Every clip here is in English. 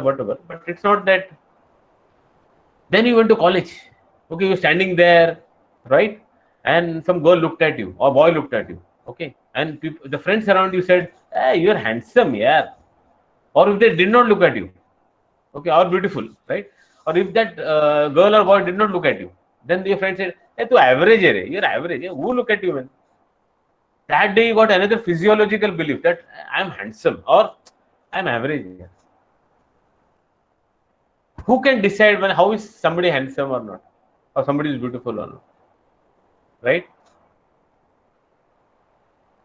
whatever. But it's not that. Then you went to college. Okay, you're standing there, right? And some girl looked at you or boy looked at you. Okay, and people, the friends around you said, "Hey, you're handsome, yeah." Or if they did not look at you, okay, or beautiful, right? Or if that girl or boy did not look at you, then your friend said, "Hey, tu average hai re. You're average. Who look at you, man?" That day you got another physiological belief that I'm handsome or I'm average. Who can decide when how is somebody handsome or not, or somebody is beautiful or not, right?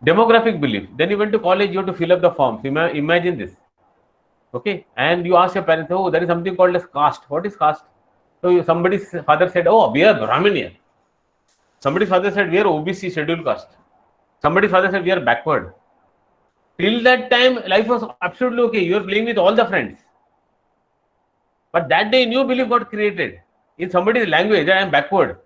Demographic belief. Then you went to college, you have to fill up the forms. Imagine this, okay? And you ask your parents, oh, there is something called as caste. What is caste? So somebody's father said, oh, we are Brahmin here. Somebody's father said, we are OBC scheduled caste. Somebody's father said, we are backward. Till that time, life was absolutely okay. You are playing with all the friends. But that day, new belief got created in somebody's language. I am backward.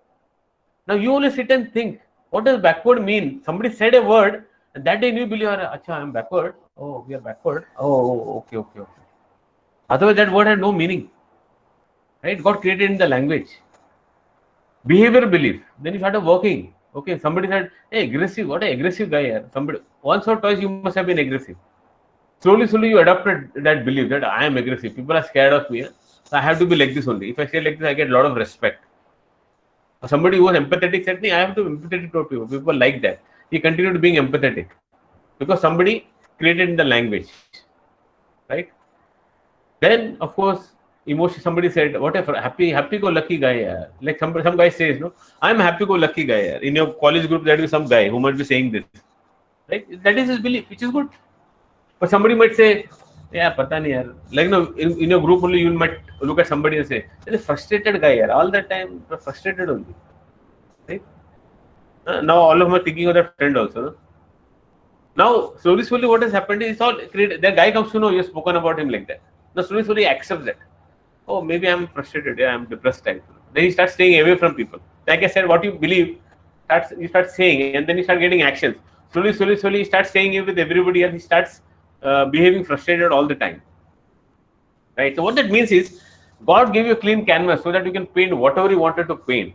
Now you only sit and think, what does backward mean? Somebody said a word, and that day new belief, acha, I am backward. Oh, we are backward. Oh, okay. Otherwise, that word had no meaning. Right? It got created in the language. Behavior belief. Then you started working. Okay, somebody said, hey, aggressive. What an aggressive guy here. Somebody once or twice you must have been aggressive. Slowly you adopted that belief that I am aggressive. People are scared of me. So I have to be like this only. If I say like this, I get a lot of respect. Somebody who was empathetic said, I have to be empathetic to people. People like that. He continued being empathetic because somebody created in the language, right? Then, of course, emotion. Somebody said, "What a happy-go-lucky guy." Like some guy says, "No, I'm a happy-go-lucky guy." In your college group, there will be some guy who might be saying this, right? That is his belief, which is good. But somebody might say, "Yeah, pata nahi yaar." Like in your group only, you might look at somebody and say, "He's a frustrated guy, yaar. All the time frustrated only." Right? Now all of them are thinking of that friend also. No? Now slowly, what has happened is it's all created. The guy comes to know you've spoken about him like that. Now slowly, he accepts that. Oh, maybe I'm frustrated. Yeah, I'm depressed type. Then he starts staying away from people. Like I said, what you believe, you start saying, and then you start getting actions. Slowly, he starts saying it with everybody else. He starts behaving frustrated all the time. Right. So what that means is, God gave you a clean canvas so that you can paint whatever you wanted to paint.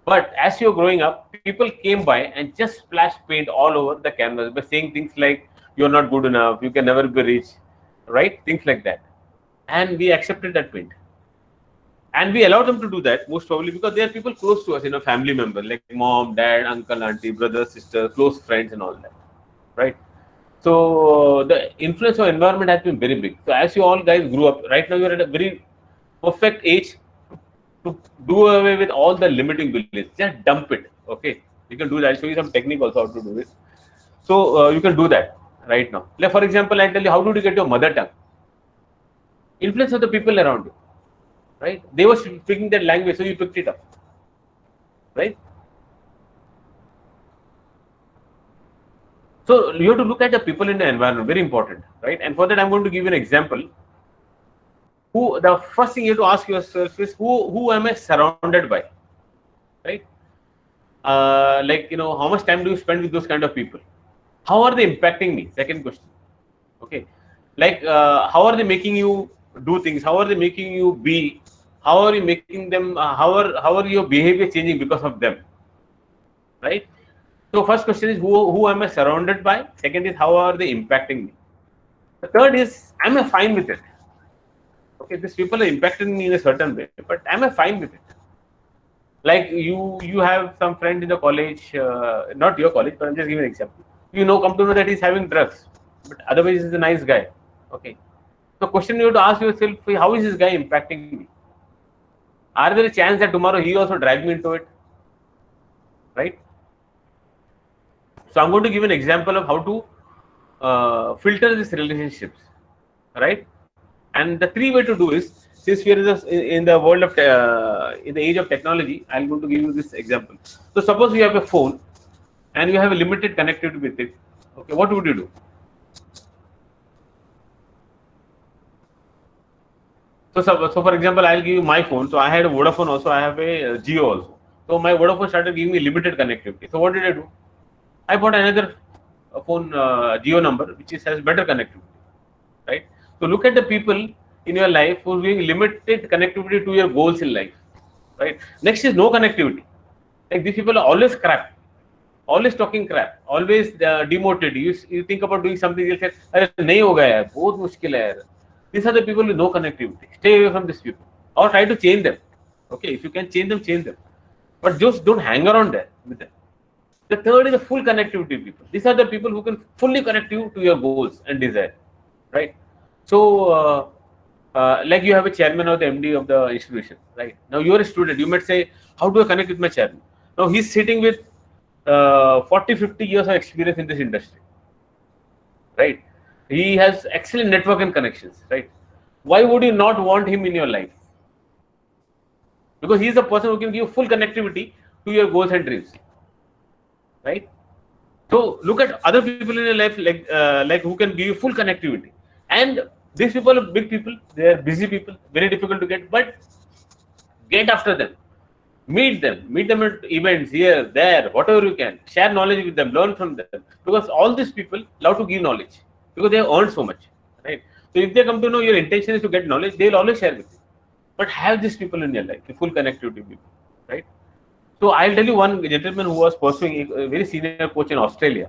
But as you're growing up, people came by and just splashed paint all over the canvas by saying things like, "You're not good enough. You can never be rich," right? Things like that. And we accepted that paint. And we allow them to do that most probably because they are people close to us, family members like mom, dad, uncle, auntie, brother, sister, close friends, and all that, right? So the influence of environment has been very big. So as you all guys grew up, right now you're at a very perfect age to do away with all the limiting beliefs. Just dump it. Okay, you can do that. I'll show you some technique also how to do it. So you can do that right now. Like for example, I tell you, how did you get your mother tongue? Influence of the people around you. Right? They were speaking that language, so you picked it up. Right? So you have to look at the people in the environment, very important, right? And for that, I'm going to give you an example. The first thing you have to ask yourself is who am I surrounded by? Right? Like how much time do you spend with those kind of people? How are they impacting me? Second question. Okay. Like how are they making you do things? How are they making you be? How are you making them? How are your behavior changing because of them? Right. So first question is who am I surrounded by? Second is how are they impacting me? The third is am I fine with it? Okay, these people are impacting me in a certain way, but am I fine with it? Like you have some friend in the college, not your college, but I'm just giving an example. Come to know that he's having drugs, but otherwise he's a nice guy. Okay. So question you have to ask yourself, how is this guy impacting me? Are there a chance that tomorrow he also drag me into it? Right? So I'm going to give an example of how to filter these relationships, right? And the three way to do is, since we are in the world of in the age of technology, I'm going to give you this example. So suppose you have a phone and you have a limited connectivity with it. Okay, what would you do? So for example, I'll give you my phone. So I had a Vodafone also. I have a Jio also. So my Vodafone started giving me limited connectivity. So what did I do? I bought another phone Jio number which has better connectivity, right? So look at the people in your life who's giving limited connectivity to your goals in life, right? Next is no connectivity. Like these people are always crap, always talking crap, always demoted. You think about doing something, you'll say, "अरे नहीं होगा यार, बहुत मुश्किल है यार." These are the people with no connectivity. Stay away from these people, or try to change them. Okay, if you can change them, change them, but just don't hang around there with them. The third is the full connectivity people. These are the people who can fully connect you to your goals and desire, right? So, like you have a chairman or the MD of the institution, right? Now you are a student. You might say, "How do I connect with my chairman?" Now he's sitting with 40, 50 years of experience in this industry, right? He has excellent network and connections, right? Why would you not want him in your life? Because he is the person who can give full connectivity to your goals and dreams, right? So look at other people in your life, like who can give you full connectivity. And these people are big people. They are busy people, very difficult to get, but get after them. Meet them at events here, there, whatever you can. Share knowledge with them, learn from them. Because all these people love to give knowledge because they have earned so much, right? So if they come to know your intention is to get knowledge, they will always share with you. But have these people in your life, the full connectivity people, right? So I'll tell you one gentleman who was pursuing a very senior coach in Australia.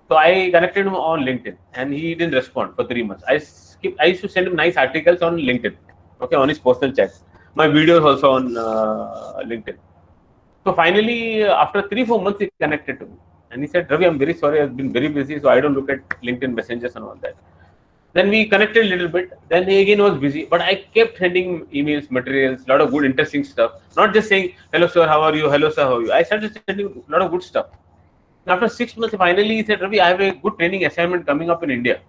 So I connected him on LinkedIn and he didn't respond for 3 months. I used to send him nice articles on LinkedIn, okay, on his personal chat. My videos also on LinkedIn. So finally, after 3-4 months, he connected to me and he said, "Ravi, I'm very sorry. I've been very busy, so I don't look at LinkedIn messages and all that." Then we connected a little bit. Then he again was busy, but I kept sending emails, materials, a lot of good, interesting stuff. Not just saying, "Hello, sir, how are you? Hello, sir, how are you?" I started sending a lot of good stuff. After 6 months, finally he said, "Ravi, I have a good training assignment coming up in India,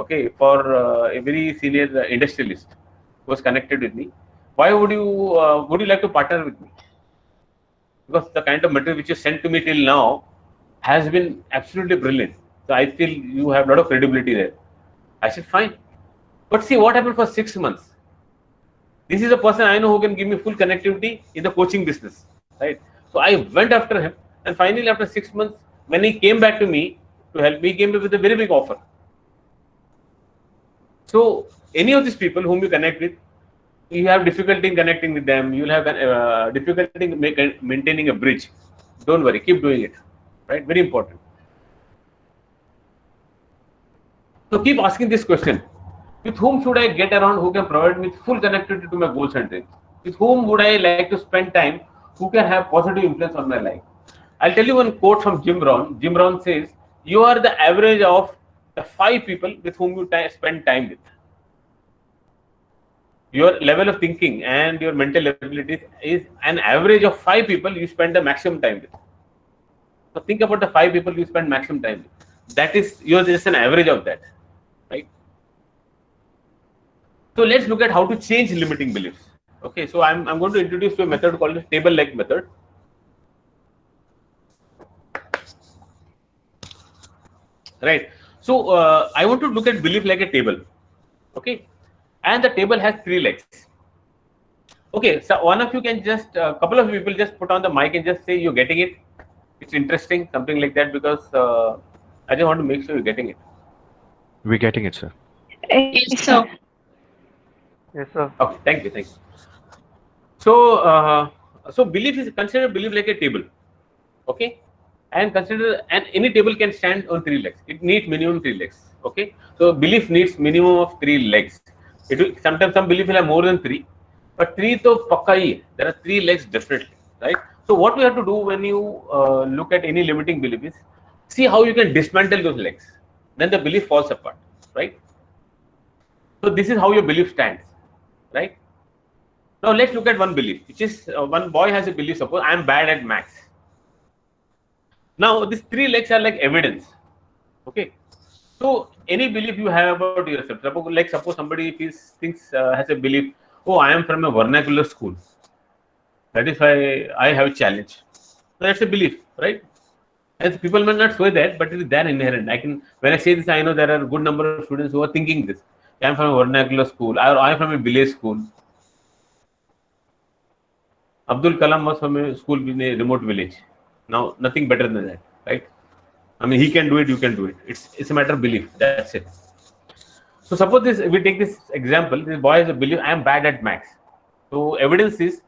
okay, for a very senior industrialist who was connected with me. Why would you like to partner with me? Because the kind of material which you sent to me till now has been absolutely brilliant. So I feel you have a lot of credibility there." I said, "Fine." But see what happened for 6 months. This is a person I know who can give me full connectivity in the coaching business, right? So I went after him, and finally after 6 months, when he came back to me to help me, he came with a very big offer. So any of these people whom you connect with, you have difficulty in connecting with them, you'll have difficulty in maintaining a bridge. Don't worry, keep doing it, right? Very important. So keep asking this question: with whom should I get around who can provide me full connectivity to my goals and dreams? With whom would I like to spend time who can have positive influence on my life? I'll tell you one quote from Jim Rohn. Jim Rohn says, "You are the average of the 5 people with whom you spend time with." Your level of thinking and your mental abilities is an average of 5 people you spend the maximum time with. So think about the 5 people you spend maximum time with. That is, you're just an average of that, right? So let's look at how to change limiting beliefs. Okay, so I'm going to introduce you a method called the table-leg method. Right. So I want to look at belief like a table. Okay, and the table has 3 legs. Okay, so one of you can just, a couple of people just put on the mic and just say you're getting it. It's interesting, something like that, because I just want to make sure you're getting it. We're getting it, sir. Yes, sir. Yes, sir. Okay, thank you. So, so belief is considered belief like a table. Okay, and any table can stand on 3 legs. It needs minimum 3 legs. Okay, so belief needs minimum of 3 legs. It will sometimes some belief will have more than 3, but 3 to pakka hi hai. There are 3 legs definitely, right? So what we have to do when you look at any limiting belief is see how you can dismantle those legs. Then the belief falls apart, right? So this is how your belief stands, right? Now let's look at one belief, which is one boy has a belief. Suppose I am bad at maths. Now these 3 legs are like evidence. Okay, so any belief you have about yourself, suppose somebody thinks has a belief, "Oh, I am from a vernacular school. That is why I have a challenge." So that's a belief, right? And people may not say that, but it is there inherent. When I say this, I know there are a good number of students who are thinking this. I am from a vernacular school, or I am from a village school. Abdul Kalam was from a school in a remote village. Now, nothing better than that, right? I mean, he can do it, you can do it. It's a matter of belief. That's it. So suppose this, we take this example, this boy has a belief, I am bad at maths. So evidence is,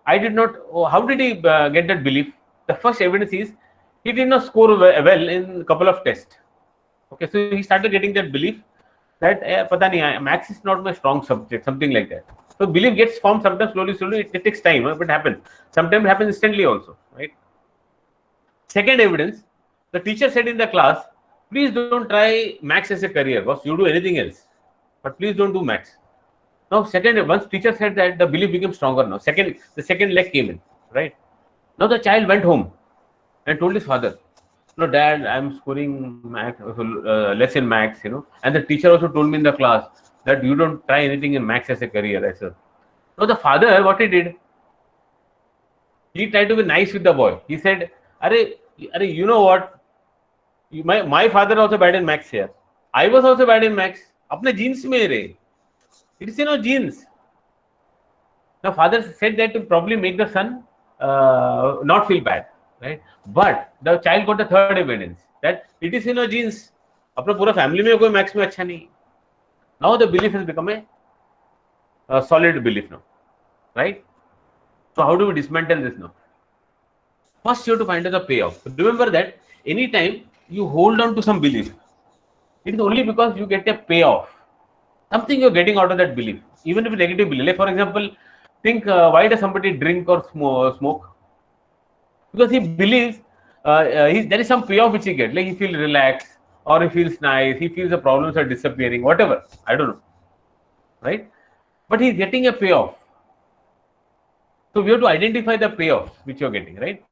I did not, how did he get that belief? The first evidence is, he did not score well in a couple of tests. Okay, so he started getting that belief that, pata nahi, maths is not my strong subject, something like that. So belief gets formed sometimes slowly, it takes time, but it happens. Sometimes it happens instantly also, right? Second evidence, the teacher said in the class, please don't try maths as a career, boss, you do anything else, but please don't do maths. Now, once teacher said that, the belief became stronger now. The second leg came in, right? Now the child went home and told his father, no, dad, I'm scoring maths, less in maths, and the teacher also told me in the class that you don't try anything in maths as a career. I said, now the father, what he did, he tried to be nice with the boy. He said, Are, you know what? My father also bad in maths here. I was also bad in maths. Apne genes mein re. It is in our genes. Now, father said that to probably make the son not feel bad, right? But the child got the third evidence that it is in our genes. अपना पूरा family में कोई maths में अच्छा नहीं. Now the belief has become a solid belief now, right? So how do we dismantle this now? First, you have to find out the payoff. Remember that anytime you hold on to some belief, it is only because you get a payoff. Something you're getting out of that belief, even if negative belief. Like for example, think why does somebody drink or smoke? Because he believes there is some payoff which he gets. Like he feels relaxed, or he feels nice, he feels the problems are disappearing, whatever. I don't know, right? But he's getting a payoff. So we have to identify the payoff which you're getting, right?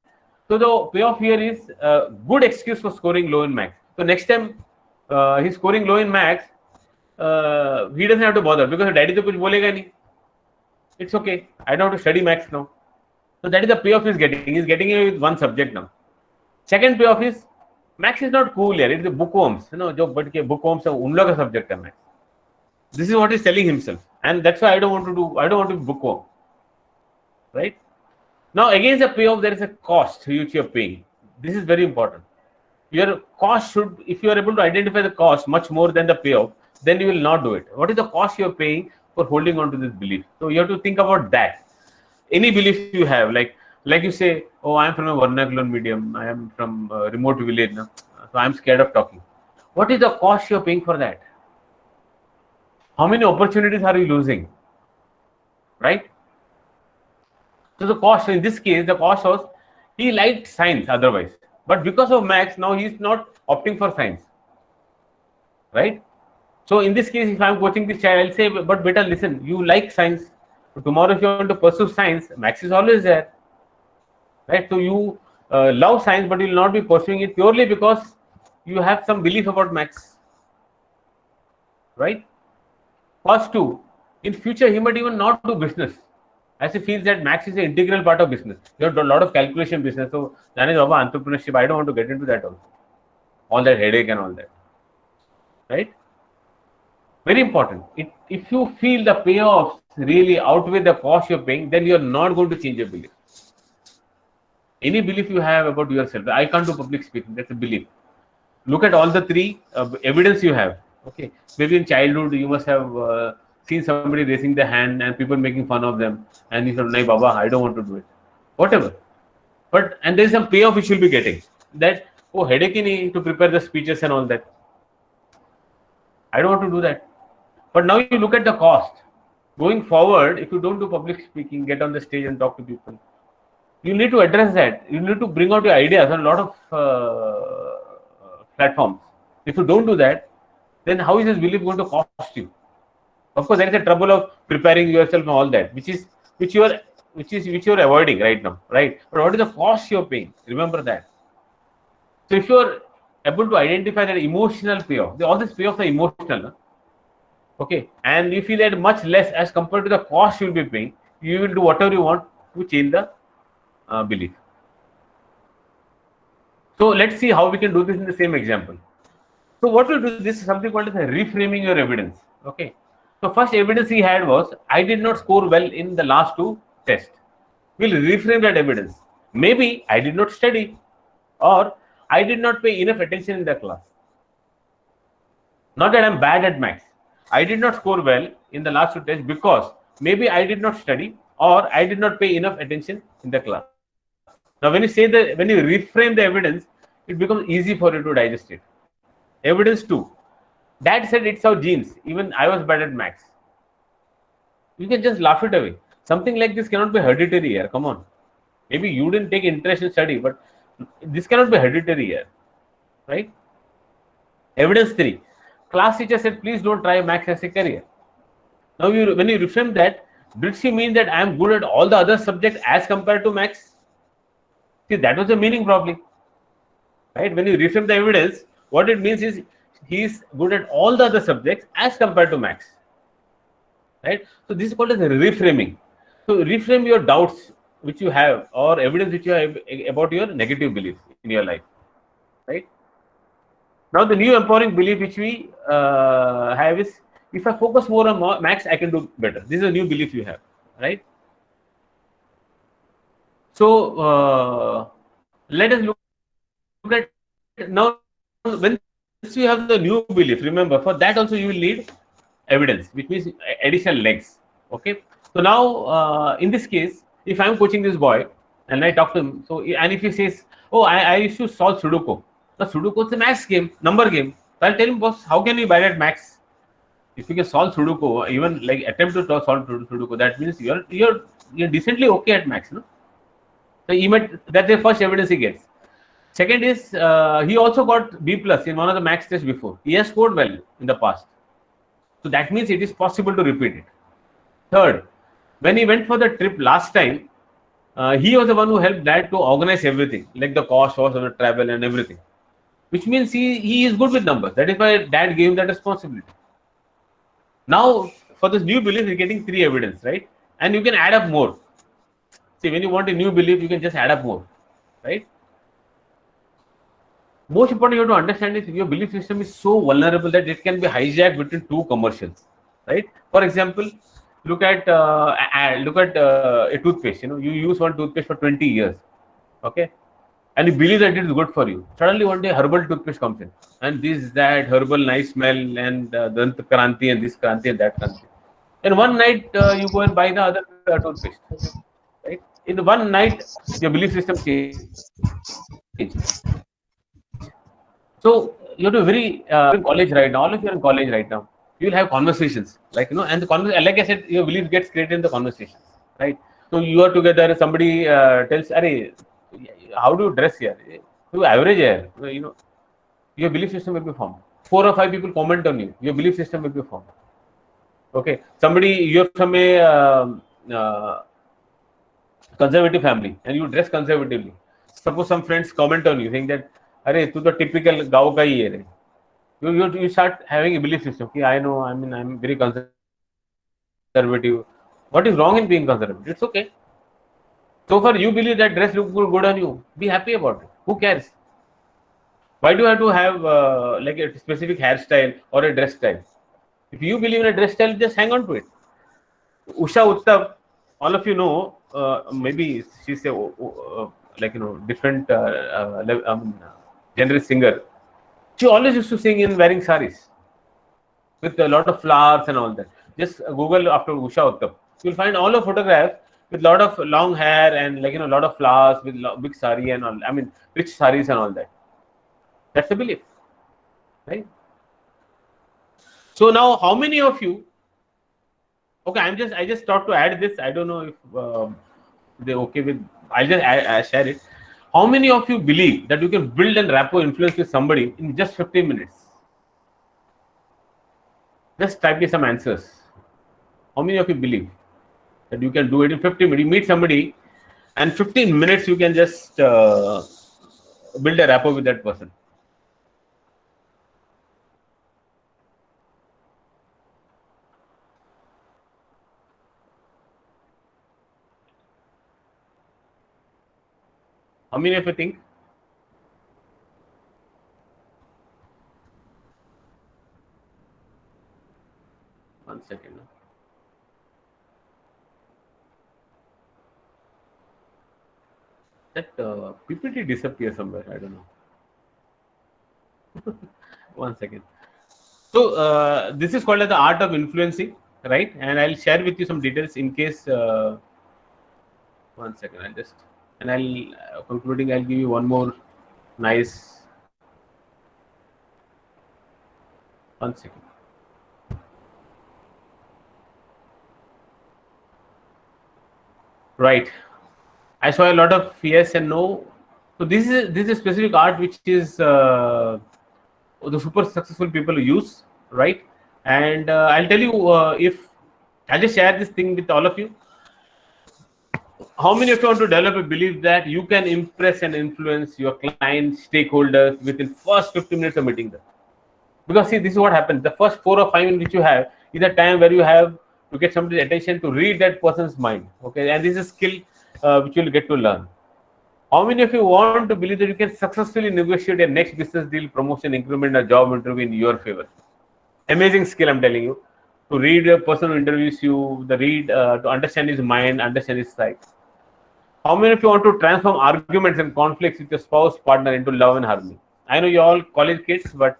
So the payoff here is a good excuse for scoring low in maths. So next time he's scoring low in maths, he doesn't have to bother because daddy to kuch bolega nahi. It's okay. I don't have to study maths now. So that is the payoff he's getting. He's getting it with one subject now. Second payoff is maths is not cool here. It's the bookworms. जो but के bookworms है उन लोगों का subject है maths. This is what he's telling himself, and that's why I don't want to be bookworm. Right? Now against the payoff, there is a cost which you are paying. This is very important. Your cost should, if you are able to identify the cost much more than the payoff, then you will not do it. What is the cost you are paying for holding on to this belief? So you have to think about that. Any belief you have, like you say, oh, I am from a vernacular medium, I am from a remote village, so I am scared of talking. What is the cost you are paying for that? How many opportunities are you losing? Right? So the cost, in this case, the cost was, he liked science otherwise. But because of maths, now he is not opting for science. Right? So in this case, if I am coaching this child, I'll say, but beta, listen, you like science. So tomorrow if you want to pursue science, maths is always there. Right? So you love science, but you will not be pursuing it purely because you have some belief about maths. Right? Cost 2, in future, he might even not do business, as he feels that maths is an integral part of business. You have a lot of calculation business. So, entrepreneurship, I don't want to get into that also. All that headache and all that. Right? Very important. If you feel the payoffs really outweigh the cost you're paying, then you're not going to change your belief. Any belief you have about yourself, I can't do public speaking, that's a belief. Look at all the three evidence you have. Okay, maybe in childhood you must have seen somebody raising their hand and people making fun of them, and you said, "Nahi, Baba, I don't want to do it." Whatever. And there is some payoff which you'll be getting. That headache nahi to prepare the speeches and all that. I don't want to do that. But now you look at the cost. Going forward, if you don't do public speaking, get on the stage and talk to people, you need to address that. You need to bring out your ideas on a lot of platforms. If you don't do that, then how is this belief going to cost you? Of course, there is a trouble of preparing yourself and all that, which you are avoiding right now, right? But what is the cost you are paying? Remember that. So if you are able to identify that emotional payoff, all these payoffs are emotional, okay, and you feel that much less as compared to the cost you will be paying, you will do whatever you want to change the belief. So let's see how we can do this in the same example. So what we'll do, this is something called as reframing your evidence. Okay. So first evidence he had was, I did not score well in the last two tests. We'll reframe that evidence. Maybe I did not study, or I did not pay enough attention in the class. Not that I'm bad at maths. I did not score well in the last two tests because maybe I did not study or I did not pay enough attention in the class. Now, when you say that, when you reframe the evidence, it becomes easy for you to digest it. Evidence 2. Dad said it's our genes. Even I was bad at maths. You can just laugh it away. Something like this cannot be hereditary here. Come on. Maybe you didn't take interest in study, but this cannot be hereditary here. Right? Evidence 3. Class teacher said, please don't try maths as a career. Now, when you reframe that, did she mean that I am good at all the other subjects as compared to maths? See, that was the meaning probably. Right? When you reframe the evidence, what it means is he is good at all the other subjects as compared to maths. Right? So this is called as reframing. So reframe your doubts which you have or evidence which you have about your negative beliefs in your life. Right? Now the new empowering belief which we have is, if I focus more on maths, I can do better. This is a new belief you have. Right? So let us look at now. When you have the new belief, remember, for that also you will need evidence, which means additional legs. Okay. So now in this case, if I am coaching this boy and I talk to him, so and if he says, oh, I used to solve Sudoku. The Sudoku is a maths game, number game. So I'll tell him, boss, how can you be bad at maths? If you can solve Sudoku, even like attempt to solve Sudoku, that means you're decently okay at maths, no? So he might, that's the first evidence he gets. Second is he also got B plus in one of the maths tests before. He has scored well in the past. So that means it is possible to repeat it. Third, when he went for the trip last time, he was the one who helped dad to organize everything, like the cost of the travel and everything. Which means he is good with numbers. That is why dad gave him that responsibility. Now, for this new belief, you're getting 3 evidence, right? And you can add up more. See, when you want a new belief, you can just add up more, right? Most important, you have to understand is your belief system is so vulnerable that it can be hijacked between 2 commercials, right? For example, look at a toothpaste. You know, you use one toothpaste for 20 years, okay, and you believe that it is good for you. Suddenly, one day, herbal toothpaste comes in, and this, that, herbal, nice smell, and Dant Kranti, and this Kranti, and that Kranti. And one night, you go and buy the other toothpaste, right? In one night, your belief system changes. So you have to in college right now. All of you are in college right now. You will have conversations, like, you know, and the like I said, your belief gets created in the conversation, right? So you are together. Somebody tells, "Arey, how do you dress here? You average here." You know, your belief system will be formed. 4 or 5 people comment on you. Your belief system will be formed. Okay, somebody, you're from a conservative family and you dress conservatively. Suppose some friends comment on you saying that, "Arey, tu to typical gaon ka hi hai re." You start having a belief system. Okay, I know. I mean, I'm very conservative. What is wrong in being conservative? It's okay. So far, you believe that dress looks good on you. Be happy about it. Who cares? Why do you have to have like a specific hairstyle or a dress style? If you believe in a dress style, just hang on to it. Usha Uttab, all of you know, maybe she's a like, you know, different genre singer. She always used to sing in wearing saris with a lot of flowers and all that. Just Google after Usha Uttab. You'll find all the photographs with a lot of long hair and, like, you know, a lot of flowers with big sari and all. I mean, rich saris and all that. That's a belief, right? So now, how many of you? Okay, I just thought to add this. I don't know if they're okay with. I'll just share it. How many of you believe that you can build and rapport influence with somebody in just 15 minutes? Just type me some answers. How many of you believe that you can do it in 15 minutes? You meet somebody, and 15 minutes you can just build a rapport with that person. How many of you think? One second. That PPT disappear somewhere. I don't know. One second. So this is called as the art of influencing, right? And I'll share with you some details in case. One second, I'll concluding. I'll give you one more nice. One second. Right. I saw a lot of yes and no. So this is a specific art which is the super successful people use, right? And I'll tell you if I'll just share this thing with all of you. How many of you want to develop a belief that you can impress and influence your clients, stakeholders within first 50 minutes of meeting them? Because see, this is what happens. The first 4 or 5 minutes you have is a time where you have to get somebody's attention to read that person's mind. Okay, and this is a skill which you'll get to learn. How many of you want to believe that you can successfully negotiate a next business deal, promotion, increment, or job interview in your favor? Amazing skill, I'm telling you. To read a person who interviews you, to understand his mind, understand his side. How many of you want to transform arguments and conflicts with your spouse, partner into love and harmony? I know you're all college kids, but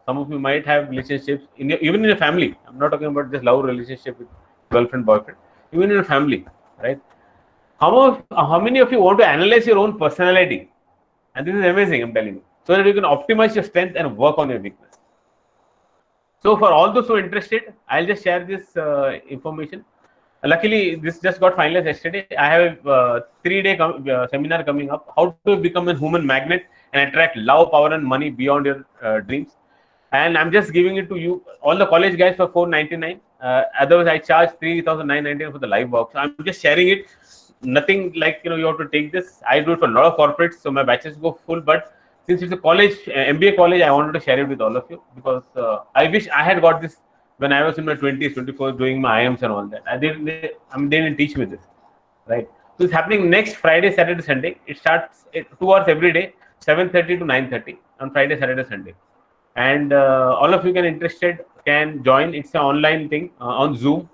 some of you might have relationships even in your family. I'm not talking about just love relationship with girlfriend, boyfriend. Even in a family, right? How many of you want to analyze your own personality? And this is amazing, I'm telling you, so that you can optimize your strength and work on your weakness. So for all those who are interested, I'll just share this information. Luckily, this just got finalized yesterday. I have a 3-day seminar coming up. How to become a human magnet and attract love, power, and money beyond your dreams. And I'm just giving it to you, all the college guys, for $499. Otherwise, I charge $3,999 for the live box. So I'm just sharing it. Nothing like you have to take this. I do it for a lot of corporates, so my batches go full. But since it's a college, MBA college, I wanted to share it with all of you because I wish I had got this when I was in my 20s, 24s, doing my IMs and all that. They didn't teach me this, right? So it's happening next Friday, Saturday, Sunday. It starts 2 hours every day, 7:30 to 9:30 on Friday, Saturday, Sunday. And all of you can join. It's an online thing on Zoom.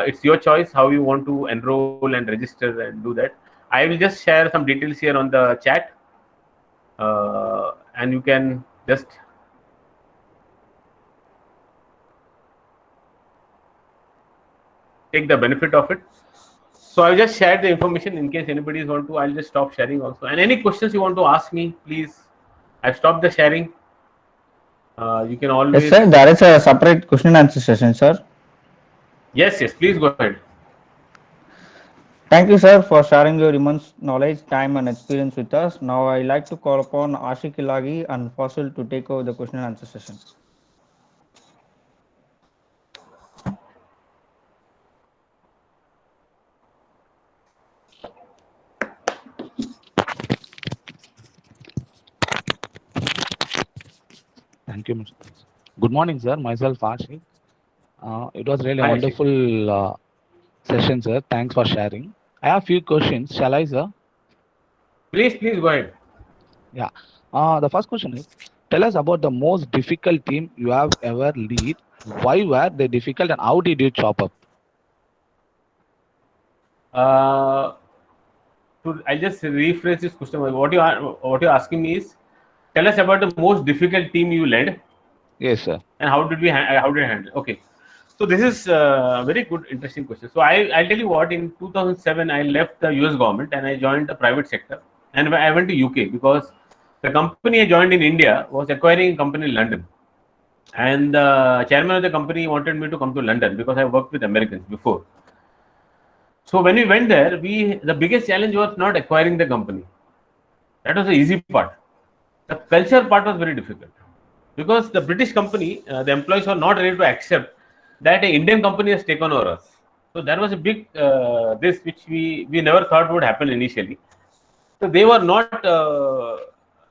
It's your choice how you want to enroll and register and do that. I will just share some details here on the chat, and you can just take the benefit of it. So I'll just share the information in case anybody want to. I'll just stop sharing also. And any questions you want to ask me, please. I've stopped the sharing. You can always. Yes, sir. There is a separate question and answer session, sir. Yes, please go ahead. Thank you, sir, for sharing your immense knowledge, time, and experience with us. Now, I like to call upon Ashik Ilagi and Fasil to take over the question and answer session. Thank you, Mr. Good morning, sir. Myself, Ashik. It was really a Hi, wonderful session, sir. Thanks for sharing. I have a few questions. Shall I, sir? Please go ahead. Yeah. The first question is, tell us about the most difficult team you have ever lead. Why were they difficult and how did you chop up? I'll just rephrase this question. What you're asking me is, tell us about the most difficult team you led. Yes, sir. And how did I handle? Okay. So this is a very good, interesting question. So I'll tell you what. In 2007, I left the US government and I joined the private sector. And I went to UK because the company I joined in India was acquiring a company in London. And the chairman of the company wanted me to come to London because I worked with Americans before. So when we went there, the biggest challenge was not acquiring the company. That was the easy part. The culture part was very difficult because the British company, the employees were not ready to accept that an Indian company has taken over us. So that was a big this which we never thought would happen initially. So they were not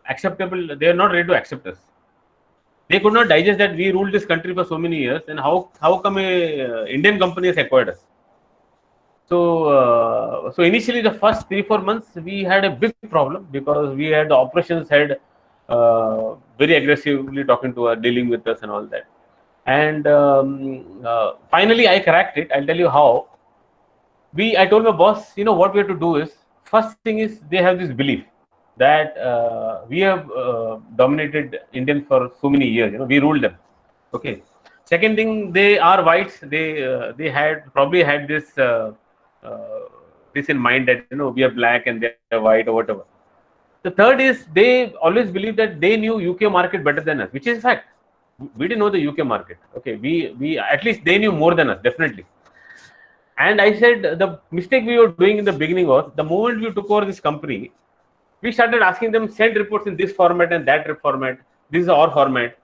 acceptable. They are not ready to accept us. They could not digest that we ruled this country for so many years, and how come a Indian company has acquired us? So initially the first 3-4 months we had a big problem because we had the operations head very aggressively talking to us, dealing with us and all that. And finally I cracked it. I'll tell you how. I told my boss, what we have to do is, first thing is they have this belief. that we have dominated Indians for so many years. We ruled them. Okay. Second thing, they are whites. They had probably had this in mind that we are black and they are white or whatever. The third is they always believe that they knew UK market better than us, which is fact. We didn't know the UK market. Okay, we at least they knew more than us, definitely. And I said the mistake we were doing in the beginning was the moment we took over this company, we started asking them send reports in this format and that format. This is our format.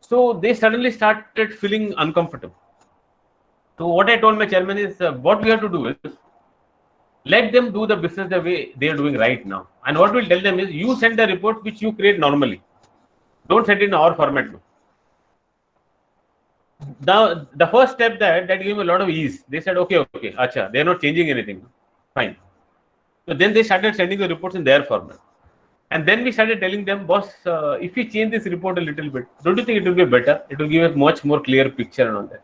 So they suddenly started feeling uncomfortable. So what I told my chairman is what we have to do is let them do the business the way they are doing right now. And what we'll tell them is you send the report which you create normally. Don't send it in our format. The first step that gave me a lot of ease. They said, okay, acha, they're not changing anything. Fine. So then they started sending the reports in their format. And then we started telling them, boss, if we change this report a little bit, don't you think it will be better? It will give a much more clear picture and all that.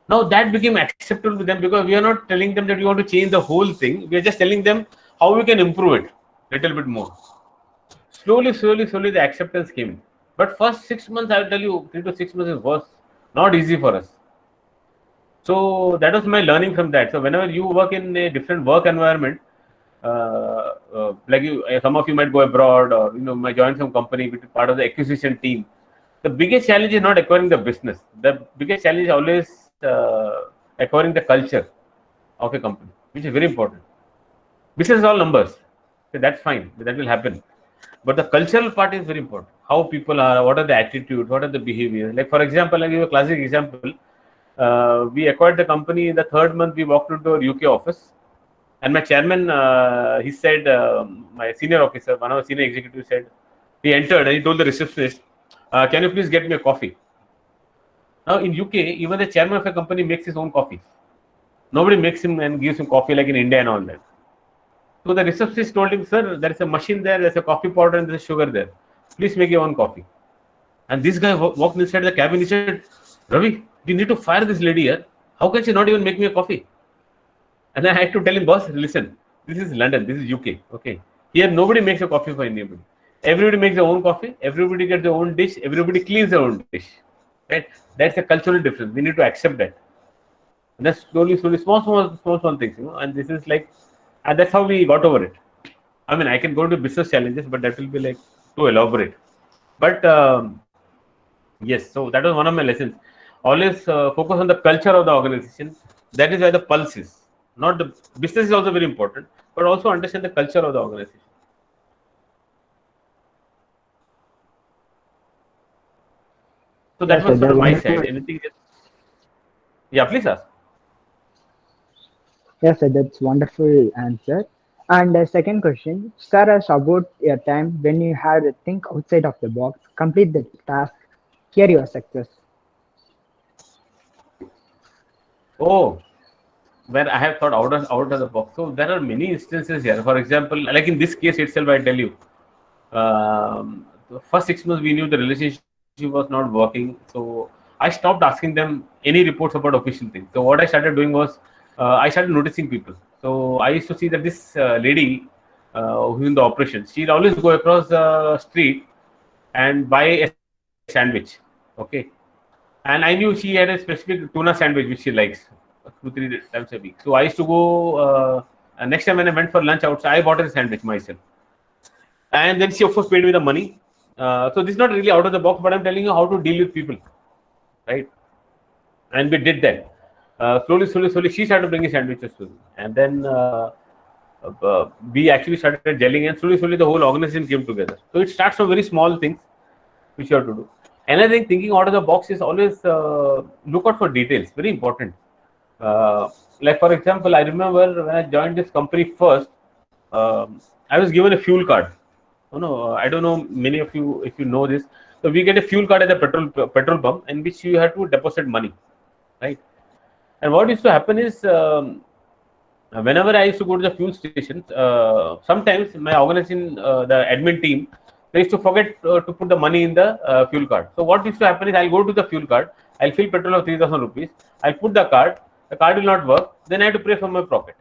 Now that became acceptable to them because we are not telling them that we want to change the whole thing. We are just telling them how we can improve it a little bit more. Slowly, the acceptance came in. But first 6 months, I will tell you, 3 to 6 months was not easy for us. So that was my learning from that. So whenever you work in a different work environment, like some of you might go abroad or might join some company which is part of the acquisition team. The biggest challenge is not acquiring the business. The biggest challenge is always acquiring the culture of a company, which is very important. Business is all numbers. So that's fine. That will happen. But the cultural part is very important. How people are, what are the attitudes, what are the behaviors. Like for example, I'll give you a classic example. We acquired the company in the third month. We walked into our UK office. And my chairman, he said, my senior officer, one of the senior executives said, he entered and he told the receptionist, can you please get me a coffee? Now in UK, even the chairman of a company makes his own coffee. Nobody makes him and gives him coffee like in India and all that. So the receptionist told him, sir, there is a machine there, there's a coffee powder and there's sugar there. Please make your own coffee. And this guy walked inside the cabin. He said, Ravi, you need to fire this lady here. How can she not even make me a coffee? And I had to tell him, boss, listen, this is London, this is UK. Okay. Here nobody makes a coffee for anybody. Everybody makes their own coffee, everybody gets their own dish, everybody cleans their own dish. Right? That's a cultural difference. We need to accept that. And that's slowly, small things, and this is like, and that's how we got over it. I mean, I can go into business challenges, but that will be like too elaborate. But yes, so that was one of my lessons. Always focus on the culture of the organization. That is where the pulse is. Not the business is also very important, but also understand the culture of the organization. So that was from my side. Anything else? Yeah, please ask. Yes, sir, that's wonderful answer. And the second question, sir, us about a time when you had to think outside of the box, complete the task, hear your success. Oh, where I have thought out of the box. So there are many instances here. For example, like in this case itself, I tell you, the first 6 months we knew the relationship was not working. So I stopped asking them any reports about official things. So what I started doing was I started noticing people. So I used to see that this lady who's in the operations, she'd always go across the street and buy a sandwich. Okay. And I knew she had a specific tuna sandwich which she likes 2-3 times a week. So I used to go, next time when I went for lunch outside, I bought her a sandwich myself. And then she of course paid me the money. So this is not really out of the box, but I'm telling you how to deal with people, right? And we did that. Slowly, she started bringing sandwiches to me. And then we actually started gelling, and slowly the whole organization came together. So it starts from very small things which you have to do. Another thing, thinking out of the box is always look out for details. Very important. Like for example, I remember when I joined this company first, I was given a fuel card. Oh, no, I don't know many of you if you know this. So we get a fuel card at the petrol pump in which you have to deposit money, right? And what used to happen is whenever I used to go to the fuel stations, sometimes my organization, the admin team, they used to forget to put the money in the fuel card. So what used to happen is I'll go to the fuel card, I'll fill petrol of 3,000 rupees, I'll put the card will not work, then I have to pay from my pocket.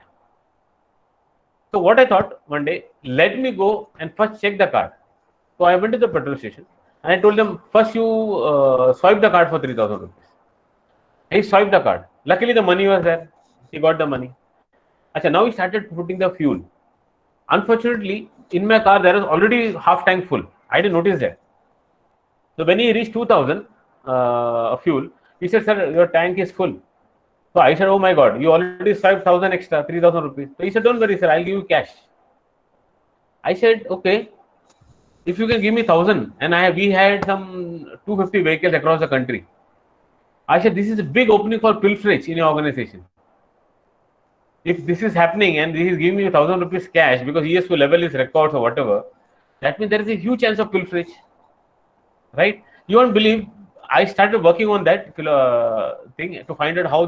So what I thought one day, let me go and first check the card. So I went to the petrol station and I told them, first you swipe the card for 3,000 rupees. He swiped the card. Luckily the money was there. He got the money. Achha, now he started putting the fuel. Unfortunately, in my car there was already half tank full. I didn't notice that. So when he reached 2,000 fuel, he said, sir, your tank is full. So I said, oh my God, you already swiped 1,000 extra, 3,000 rupees. So he said, don't worry, sir, I'll give you cash. I said, okay, if you can give me 1,000, and we had some 250 vehicles across the country. I said, this is a big opening for pilferage in your organization. If this is happening and he is giving me 1,000 rupees cash because he has to level his records or whatever, that means there is a huge chance of pilferage, right? You won't believe, I started working on that thing to find out how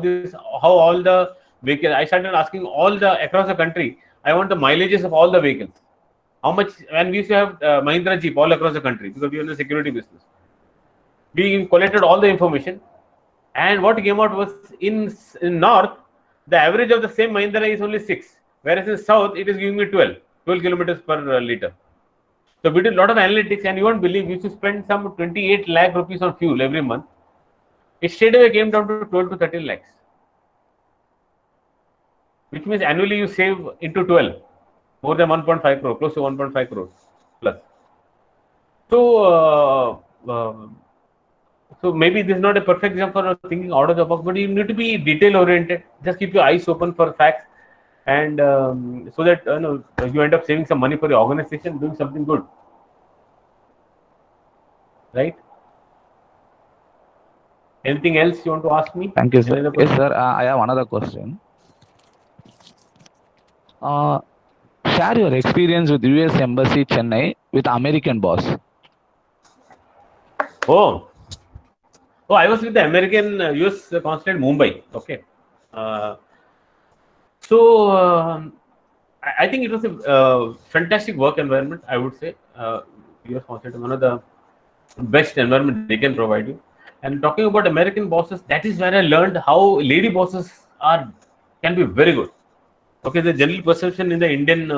all the vehicles. I started asking all the across the country. I want the mileages of all the vehicles. How much? And we used to have Mahindra Jeep all across the country because we are in the security business. We collected all the information, and what came out was in north, the average of the same Mahindra is only 6, whereas in south it is giving me 12 kilometers per liter. So we did a lot of analytics, and you won't believe, we used to spend some 28 lakh rupees on fuel every month. It straight away came down to 12 to 13 lakhs, which means annually you save into 12, more than 1.5 crore, close to 1.5 crore plus. So, so maybe this is not a perfect example for thinking out of the box, but you need to be detail oriented. Just keep your eyes open for facts, and so that you end up saving some money for your organization, doing something good, right? Anything else you want to ask me? Thank you, sir. Yes, sir. I have another question. Share your experience with US Embassy Chennai with American boss. Oh, I was with the American US consulate Mumbai. Okay. I think it was a fantastic work environment, I would say. US consulate is one of the best environment they can provide you. And talking about American bosses, that is where I learned how lady bosses can be very good. Okay, the general perception in the Indian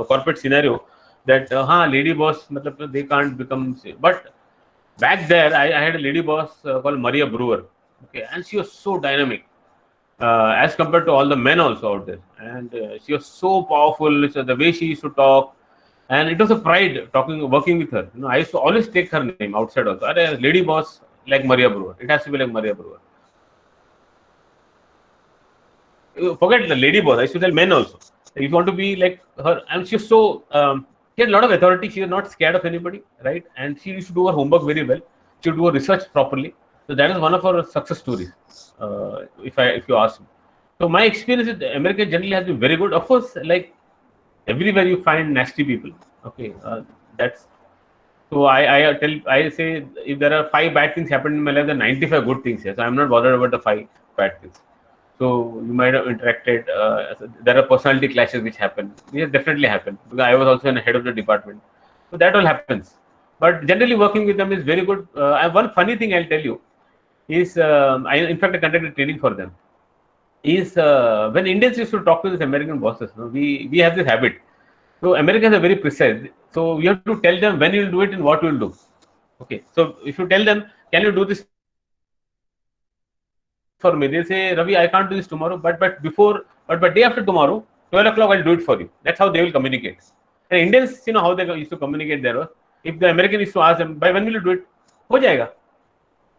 corporate scenario that lady boss, they can't become. But back there, I had a lady boss called Maria Brewer. Okay, and she was so dynamic as compared to all the men also out there. And she was so powerful. So the way she used to talk, and it was a pride working with her. I used to always take her name outside also. A lady boss like Maria Brewer. It has to be like Maria Brewer. Forget the lady boss. I used to tell men also. If you want to be like her, and she's so she had a lot of authority. She was not scared of anybody, right? And she used to do her homework very well. She would do her research properly. So that is one of her success stories. If you ask me. So my experience with America generally has been very good. Of course, like everywhere you find nasty people. Okay, that's. So I say if there are 5 bad things happened in my life, there are 95 good things here. So I'm not bothered about the 5 bad things. So you might have interacted. There are personality clashes which happen. These definitely happen because I was also in the head of the department. So that all happens. But generally working with them is very good. One funny thing I'll tell you is, in fact I conducted training for them. Is when Indians used to talk to these American bosses, we have this habit. So Americans are very precise. So you have to tell them when you will do it and what you will do. Okay. So if you tell them, can you do this for me? They say, Ravi, I can't do this tomorrow, but day after tomorrow, 12 o'clock, I'll do it for you. That's how they will communicate. And Indians, how they used to communicate there. If the American used to ask them, by when will you do it? Ho jayega.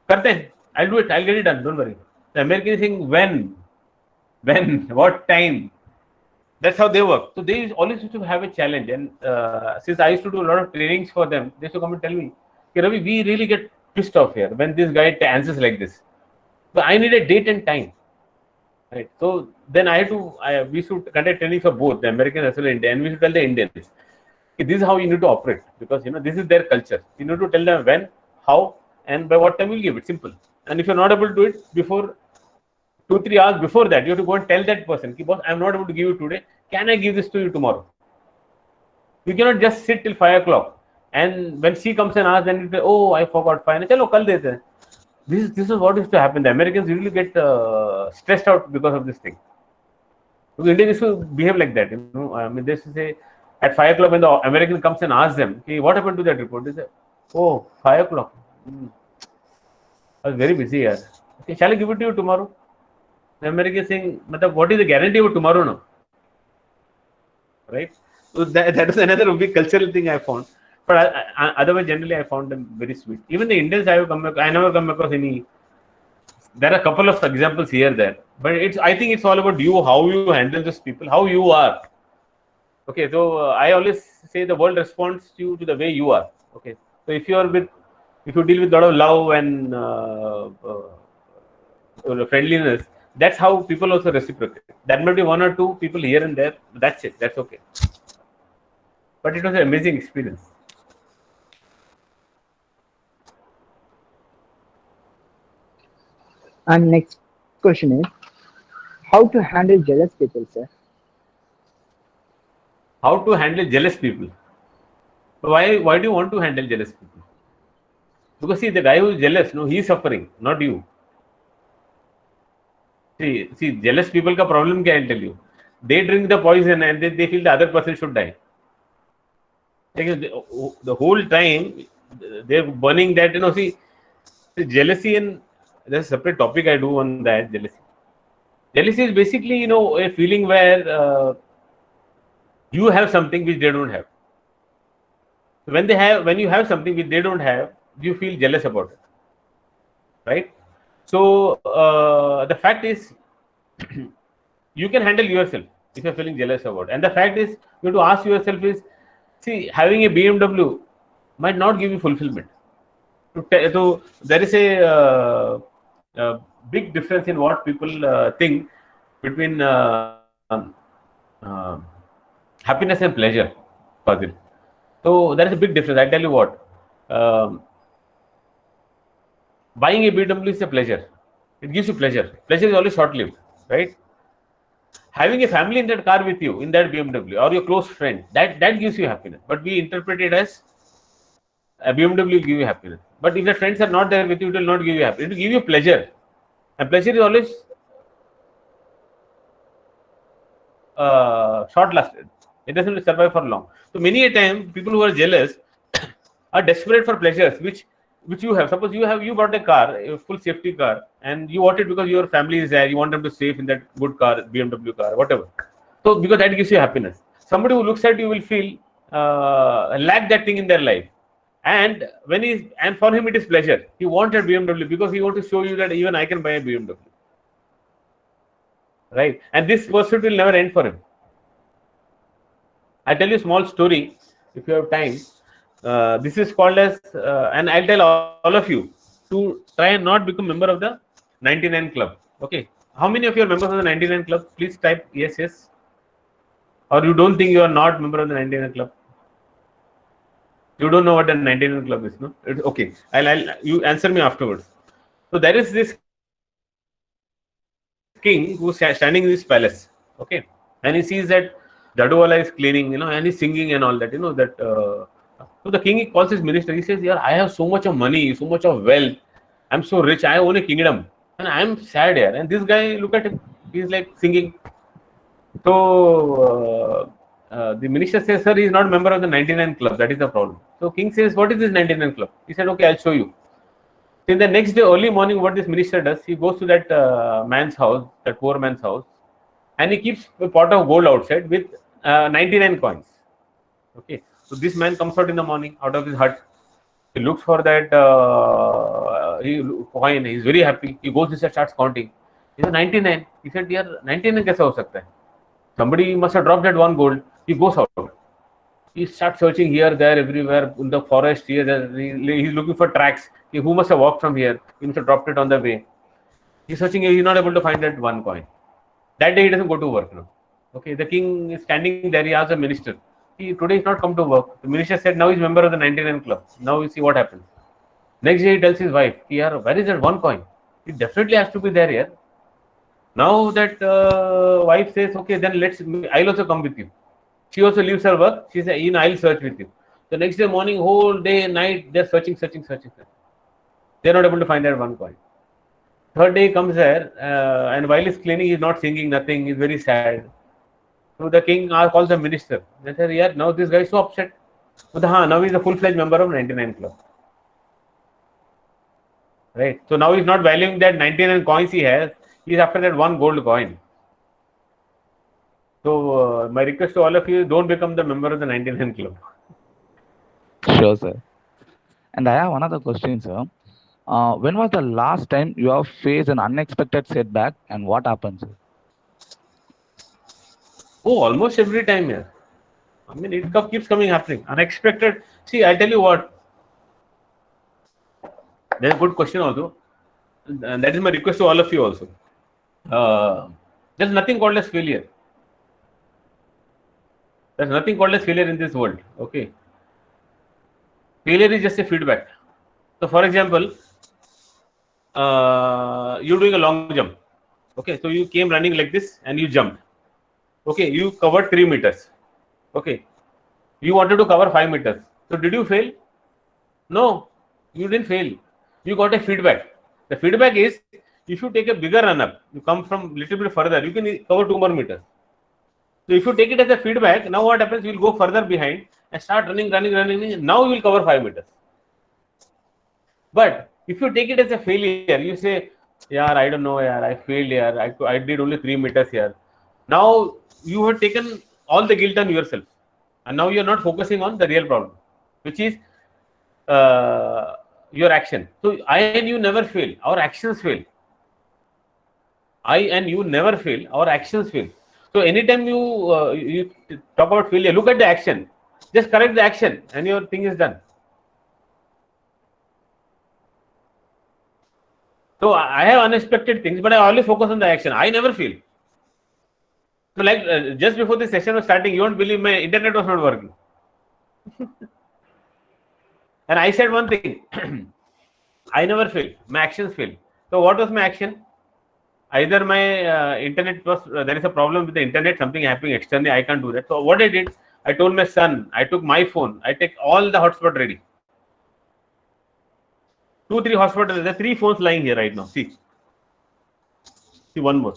Karte hain. I'll do it. I'll get it done. Don't worry. The American is saying when, what time. That's how they work. So they always used to have a challenge. And since I used to do a lot of trainings for them, they used to come and tell me, Ravi, we really get pissed off here when this guy answers like this. But I need a date and time. Right. So then we used to conduct training for both the Americans as well as Indian. And we should tell the Indians, this is how you need to operate because this is their culture. You need to tell them when, how, and by what time we'll give it. Simple. And if you're not able to do it before 2-3 hours before that, you have to go and tell that person, boss, I'm not able to give you today. Can I give this to you tomorrow? You cannot just sit till 5 o'clock. And when she comes and asks, then you say, oh, I forgot. Fine. Chalo, kal dete hain. This is what used to happen. The Americans usually get stressed out because of this thing. So Indian used to behave like that. I mean, they used to say at 5 o'clock when the American comes and asks them, "Hey, what happened to that report?" They say, "Oh, 5 o'clock. I was very busy here. Okay, shall I give it to you tomorrow?" The American is saying, "What is the guarantee of tomorrow now?" Right? So that is another big cultural thing I found. But otherwise, generally, I found them very sweet. Even the Indians I never come across any. There are a couple of examples here there, but I think it's all about you, how you handle these people, how you are. Okay, so I always say the world responds to you to the way you are. Okay, so if you deal with a lot of love and friendliness, that's how people also reciprocate. That might be one or two people here and there. That's it. That's okay. But it was an amazing experience. And next question is, how to handle jealous people, sir? How to handle jealous people? Why do you want to handle jealous people? Because see, the guy who is jealous, no, he is suffering, not you. See, jealous people ka problem kya, I'll tell you. They drink the poison and they feel the other person should die. The whole time they're burning that, see, jealousy, and there's a separate topic I do on that, jealousy. Jealousy is basically, a feeling where you have something which they don't have. When you have something which they don't have, you feel jealous about it, right? So the fact is, you can handle yourself if you're feeling jealous about it. And the fact is, you have to ask yourself is, see, having a BMW might not give you fulfillment. So there is a big difference in what people think between happiness and pleasure, Fazil. So there is a big difference. I tell you what, buying a BMW is a pleasure. It gives you pleasure. Pleasure is always short-lived, right? Having a family in that car with you, in that BMW, or your close friend, that gives you happiness. But we interpret it as a BMW will give you happiness. But if the friends are not there with you, it will not give you happiness. It will give you pleasure. And pleasure is always short-lasted. It doesn't survive for long. So many a time, people who are jealous are desperate for pleasures, which you have. Suppose you bought a car, a full safety car, and you want it because your family is there. You want them to save in that good car, BMW car, whatever. So because that gives you happiness. Somebody who looks at you will feel lack that thing in their life, and for him it is pleasure. He wanted BMW because he wants to show you that even I can buy a BMW, right? And this pursuit will never end for him. I'll tell you a small story if you have time. This is called as, and I'll tell all of you to try and not become member of the 99 Club. Okay. How many of you are members of the 99 Club? Please type yes, yes. Or you don't think you are not member of the 99 Club? You don't know what the 99 Club is, no? It's okay. You answer me afterwards. So there is this king who's standing in this palace. Okay. And he sees that Dadwala is cleaning, and he's singing and all that, that. So the king calls his minister. He says, "Yeah, I have so much of money, so much of wealth. I'm so rich. I own a kingdom, and I'm sad here." And this guy, look at him. He's like singing. So the minister says, "Sir, he's not a member of the 99 Club. That is the problem." So king says, "What is this 99 Club?" He said, "Okay, I'll show you." So in the next day, early morning, what this minister does, he goes to that man's house, that poor man's house, and he keeps a pot of gold outside with 99 coins. Okay. So this man comes out in the morning out of his hut. He looks for that coin. He's very happy. He goes inside, starts counting. He said 99. He said, "Yeah, 99 kaise ho sakta hai? Somebody must have dropped that one gold." He goes out. He starts searching here, there, everywhere in the forest. Here, there. He's looking for tracks. Who must have walked from here? He must have dropped it on the way. He's searching. He's not able to find that one coin. That day he doesn't go to work now. Okay, the king is standing there. He asks the minister, "Today he's not come to work." The minister said, "Now he's a member of the 99 Club. Now we see what happens." Next day he tells his wife, "Where is that one coin? It definitely has to be there here." Now that wife says, "Okay, then I'll also come with you." She also leaves her work. She says, "I'll search with you." The next day morning, whole day, night, they're searching. They're not able to find that one coin. Third day he comes there, and while he's cleaning, he's not singing, nothing. He's very sad. So the king calls the minister. They said, yeah, now this guy is so upset. But now he's a full-fledged member of 99 Club. Right. So now he's not valuing that 99 coins he has. He's after that one gold coin. So my request to all of you, don't become the member of the 99 Club. Sure, sir. And I have another question, sir. When was the last time you have faced an unexpected setback and what happened, sir? Oh, almost every time, yeah. I mean, it keeps happening. Unexpected. See, I tell you what. That's a good question also. And that is my request to all of you also. There's nothing called as failure. There's nothing called as failure in this world. Okay. Failure is just a feedback. So, for example, you're doing a long jump. Okay. So, you came running like this and you jumped. Okay. You covered 3 meters. Okay. You wanted to cover 5 meters. So, did you fail? No, you didn't fail. You got a feedback. The feedback is, if you take a bigger run up, you come from little bit further, you can cover 2 more meters. So if you take it as a feedback, now what happens? You will go further behind and start running. Now you will cover 5 meters. But if you take it as a failure, you say, yeah, I don't know, yeah, I failed here. I did only 3 meters here. Now you have taken all the guilt on yourself. And now you are not focusing on the real problem, which is your action. So I and you never fail. Our actions fail. I and you never fail. Our actions fail. So anytime you talk about failure, look at the action. Just correct the action and your thing is done. So I have unexpected things, but I always focus on the action. I never fail. So like just before the session was starting, you won't believe my internet was not working. And I said one thing, I never fail. My actions fail. So what was my action? Either my internet was, there is a problem with the internet, something happening externally, I can't do that. So what I did, I told my son, I took my phone, I take all the hotspot ready. 2, 3 hotspots, there are 3 phones lying here right now. See one more.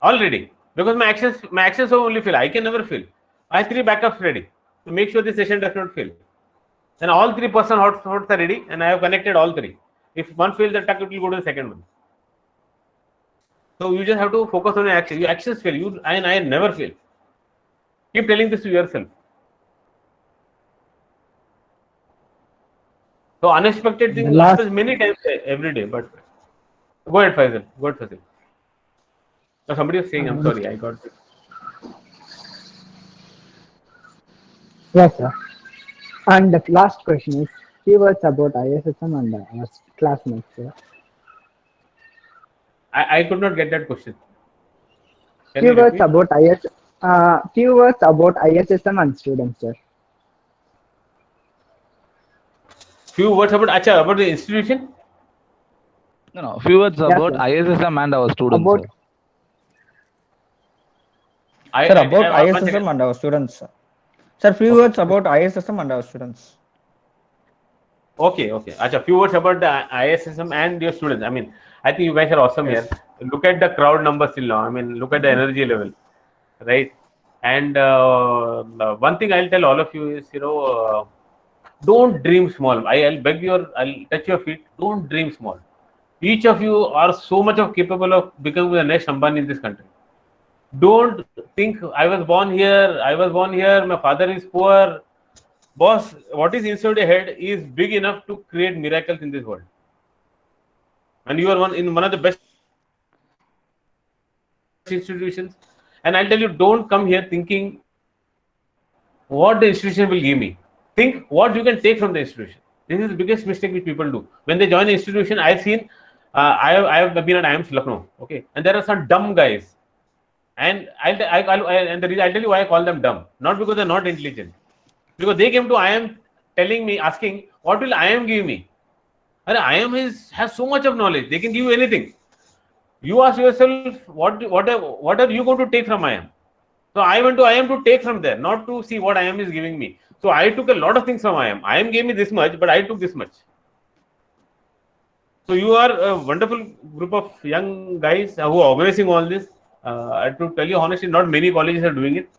All ready. Because my actions only fail. I can never fail. I have 3 backups ready to make sure the session does not fail. Then all 3 person hotspots are ready and I have connected all 3. If one fails, the attack will go to the second one. So you just have to focus on your action. Your actions fail. You and I never fail. Keep telling this to yourself. So unexpected things happen many times every day. But go ahead, Faisal. Go ahead, Faisal. No, somebody was saying, I'm sorry, I got it. Yes, sir. And the last question is keywords about ISSM and our classmates, sir. I could not get that question. Keywords about ISSM and students, sir. Few words about the institution. No. Few words about sir. ISSM and our students. About ISSM and our students. Sir, few words about ISSM and our students. Okay. Few words about the ISSM and your students. I mean, I think you guys are awesome here. Look at the crowd numbers till now. I mean, look at the energy level, right? And one thing I'll tell all of you is, don't dream small. I'll touch your feet. Don't dream small. Each of you are so much of capable of becoming the next Ambani in this country. Don't think I was born here. My father is poor. Boss, what is inside your head is big enough to create miracles in this world. And you are one of the best institutions. And I'll tell you, don't come here thinking what the institution will give me. Think what you can take from the institution. This is the biggest mistake which people do. When they join the institution, I've seen, I have been at IIMS Lucknow, okay, and there are some dumb guys. And I'll tell you why I call them dumb. Not because they're not intelligent. Because they came to IIM asking, what will IIM give me? And IIM has so much of knowledge. They can give you anything. You ask yourself, what are you going to take from IIM? So I went to IIM to take from there, not to see what IIM is giving me. So I took a lot of things from IIM. IIM gave me this much, but I took this much. So you are a wonderful group of young guys who are organizing all this. To tell you honestly, not many colleges are doing it.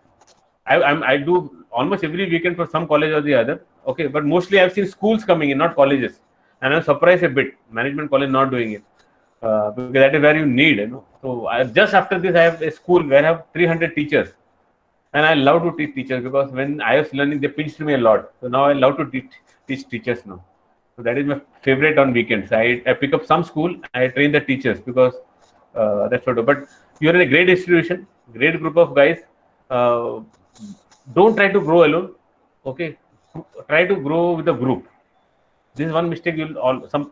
I do almost every weekend for some college or the other. Okay, but mostly I've seen schools coming in, not colleges, and I'm surprised a bit. Management college not doing it because that is where you need, So just after this, I have a school where I have 300 teachers, and I love to teach teachers because when I was learning, they pinched me a lot. So now I love to teach teachers now. So that is my favorite on weekends. I pick up some school, I train the teachers because that's what. But you're in a great institution, great group of guys. Don't try to grow alone. Okay, try to grow with a group. This is one mistake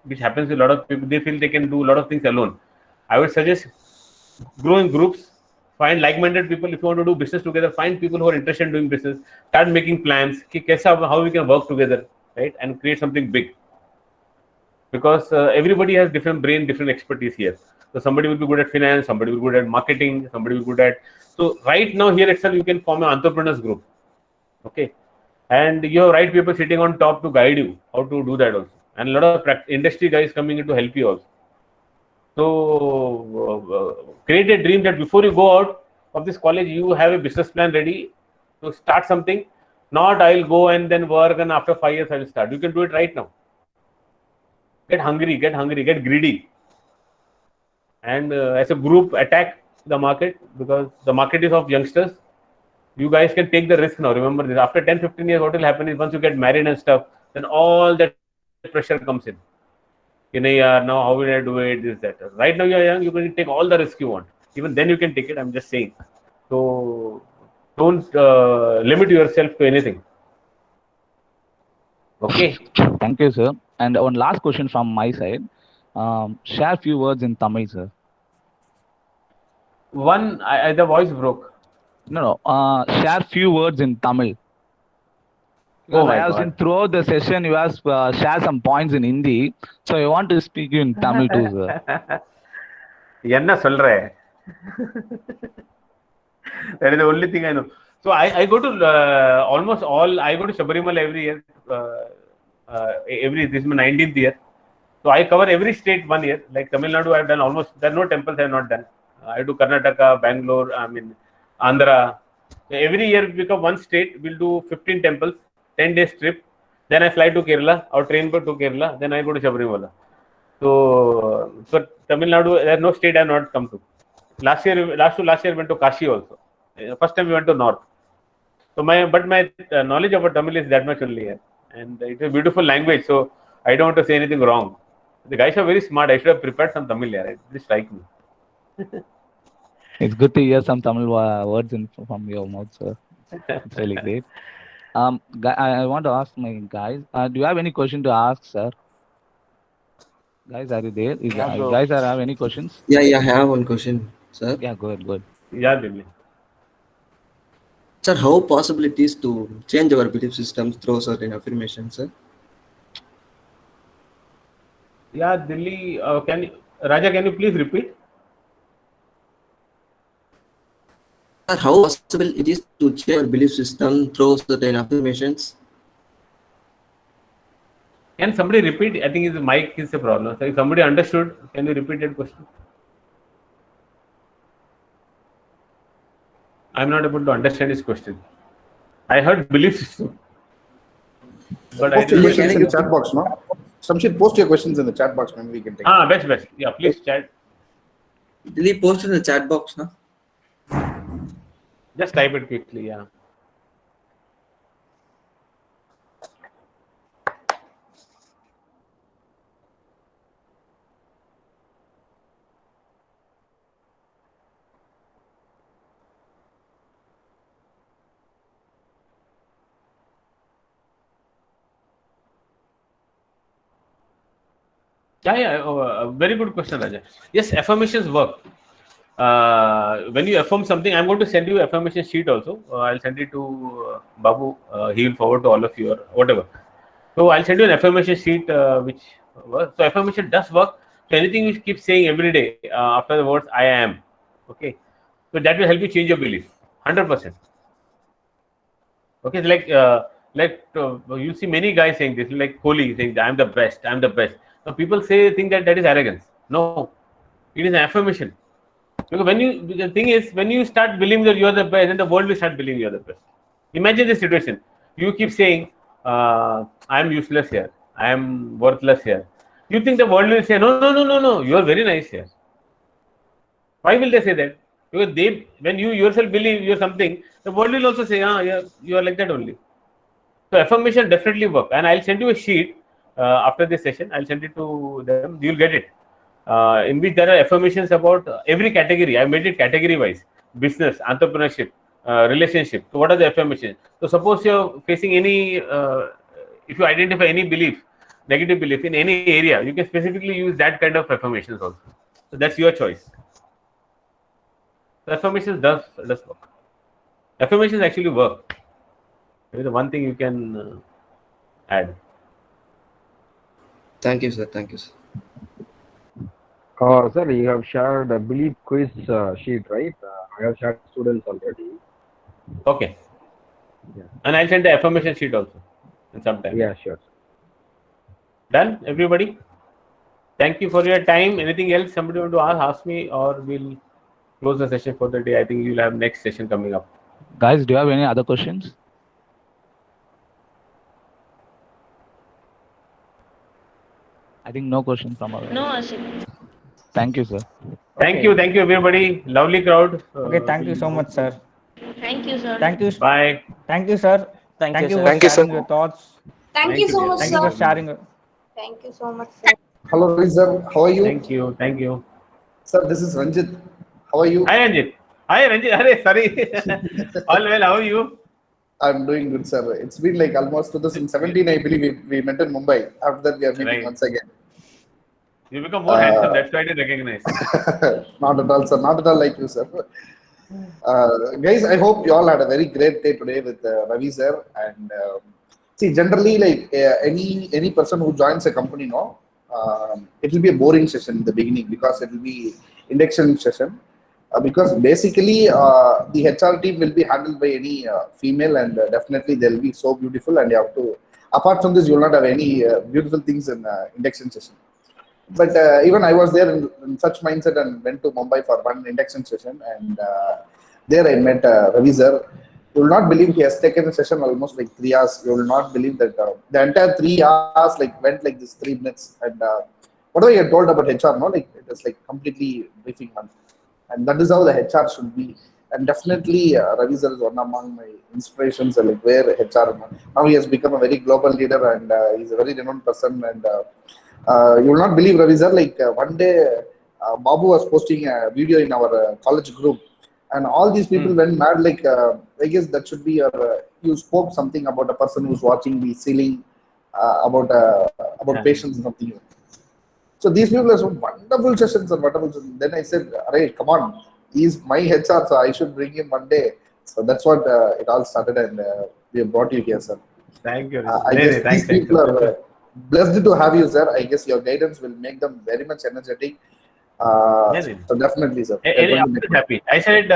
which happens to a lot of people. They feel they can do a lot of things alone. I would suggest grow in groups. Find like-minded people. If you want to do business together, find people who are interested in doing business. Start making plans. How we can work together, right, and create something big. Because everybody has different brain, different expertise here. So somebody will be good at finance, somebody will be good at marketing, somebody will be good at. So right now here itself you can form an entrepreneurs group, okay, and you have right people sitting on top to guide you how to do that also, and a lot of industry guys coming in to help you also. So create a dream that before you go out of this college, you have a business plan ready to start something. Not I'll go and then work and after 5 years I will start. You can do it right now. Get hungry, get greedy, and as a group attack the market because the market is of youngsters. You guys can take the risk now. Remember this. After 10-15 years, what will happen is once you get married and stuff, then all that pressure comes in. Now how will I do it? This, that. Right now you are young, you can take all the risk you want. Even then you can take it. I'm just saying. So don't limit yourself to anything. Okay. Thank you, sir. And one last question from my side. Share a few words in Tamil, sir. The voice broke. No. Share few words in Tamil. Oh I have seen throughout the session you have share some points in Hindi, so I want to speak in Tamil too, sir. Enna solre? That is the only thing I know. So I go to almost all. I go to Sabarimala every year. This is my 19th year. So I cover every state 1 year. Like Tamil Nadu, I've done almost. There are no temples I have not done. I do Karnataka, Bangalore. Andhra. Every year we pick up one state. We'll do 15 temples, 10 days trip. Then I fly to Kerala or train to Kerala. Then I go to Sabarimala. So Tamil Nadu, there's no state I have not come to. Last year we went to Kashi also. First time we went to North. So my knowledge about Tamil is that much only here, and it's a beautiful language. So I don't want to say anything wrong. The guys are very smart. I should have prepared some Tamil here. It just strike me. It's good to hear some Tamil words from your mouth, sir. It's really great. I want to ask my guys. Do you have any question to ask, sir? Guys, are you there? Guys, have any questions? Yeah, I have one question, sir. Yeah, go ahead. Yeah, Dilli. Sir, how possible it is to change our belief systems through certain affirmations, sir? Yeah, Dilli. Raja, can you please repeat? Sir, how possible it is to change our belief system through certain affirmations? Can somebody repeat? I think his mic is a problem. So if somebody understood, can you repeat that question? I'm not able to understand his question. I heard belief system. But post your questions in the chat box, no? Samshid, post your questions in the chat box, maybe we can take it. Best. Yeah, please chat. Will you post in the chat box, no? Just type it quickly, yeah. Very good question, Raja. Yes, affirmations work. When you affirm something, I'm going to send you affirmation sheet also. I'll send it to Babu. He will forward to all of you or whatever. So I'll send you an affirmation sheet which works. So affirmation does work. So anything you keep saying every day after the words I am, okay. So that will help you change your belief, 100%. Okay, so you see many guys saying this, like Kohli saying I'm the best. So people think that is arrogance. No, it is an affirmation. Because the thing is, when you start believing that you are the best, then the world will start believing you are the best. Imagine this situation. You keep saying, I am useless here. I am worthless here. You think the world will say, no, you are very nice here. Why will they say that? Because when you yourself believe you are something, the world will also say, yeah, you are like that only. So affirmation definitely work. And I'll send you a sheet after this session. I'll send it to them. You'll get it. In which there are affirmations about every category. I made it category wise: business, entrepreneurship, relationship. So what are the affirmations? So suppose you're facing any, if you identify any belief, negative belief in any area, you can specifically use that kind of affirmations also. So that's your choice. So affirmations does work. Affirmations actually work. Maybe the one thing you can add. Thank you, sir. Thank you, sir. Sir, you have shared a belief quiz sheet, right? I have shared students already. Okay. Yeah. And I'll send the affirmation sheet also in some time. Yeah, sure. Done, everybody? Thank you for your time. Anything else somebody want to ask me, or we'll close the session for the day. I think you'll have next session coming up. Guys, do you have any other questions? I think no questions from our end. No, Ashik. Thank you, sir. Thank Okay. you, everybody. Lovely crowd. Okay, thank you so much, sir. Thank you, sir. Thank you. Bye. Thank you, sir. Thank you, you sir. for Thank you, sharing your thoughts. Thank you so much, Thank you for sir. sharing. Thank you so much, sir. Hello, Ravi sir. How are you? Thank you. Sir, this is Ranjit. How are you? Hi, Ranjit. Arey, sorry. All well. How are you? I'm doing good, sir. It's been like almost 2017, I believe we met in Mumbai. After that, we are meeting Right. once again. You become more handsome. That's why I didn't recognize. Not at all, sir. Not at all like you, sir. Guys, I hope you all had a very great day today with Ravi sir. And see, generally, like any person who joins a company, it will be a boring session in the beginning because it will be induction session. Because basically, the HR team will be handled by any female, and definitely they'll be so beautiful. And you have to, apart from this, you will not have any beautiful things in induction session. But even I was there in such mindset and went to Mumbai for one induction session, and there I met Ravi sir. You will not believe he has taken a session almost like 3 hours. You will not believe that the entire 3 hours went like this 3 minutes, and whatever he had told about HR, like it was like completely briefing on, and that is how the HR should be. And definitely Ravi sir is one among my inspirations, like where HR now he has become a very global leader, and he's a very renowned person. And you will not believe, Ravi sir, like one day Babu was posting a video in our college group, and all these people went mad. Like I guess that should be you spoke something about a person who's watching the ceiling, about patience and something. So these people are some wonderful sessions and wonderful sessions. Then I said, "Arey, come on, he's my HR, so I should bring him one day." So that's what it all started, and we have brought you here, sir. Thank you. I guess these people are blessed to have you, sir. I guess your guidance will make them very much energetic. So definitely, sir. I'm happy. I said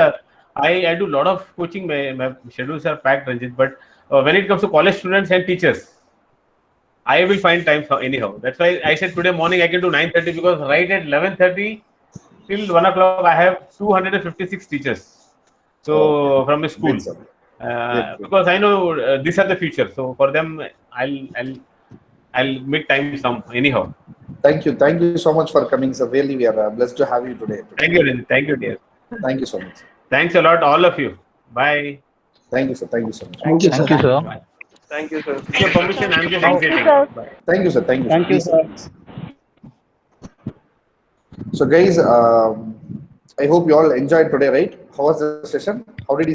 I do a lot of coaching. My schedules are packed, Ranjit. But when it comes to college students and teachers, I will find time anyhow. That's why I said today morning I can do 9:30 because right at 11:30 till 1 o'clock I have 256 teachers. So from the school, because I know these are the future. So for them, I'll make time some anyhow. Thank you so much for coming, sir. Really, we are blessed to have you today. Thank you, Ranjit. Thank you, dear. Thank you so much. Thanks a lot, all of you. Bye. Thank you, sir. Thank you so much. Thank you, sir. Thank you, sir. Bye. Thank you, sir. With your permission, I'm just exiting. Bye. Thank you, sir. Thank you. Thank you, sir. So, guys, I hope you all enjoyed today, right? How was the session? How did you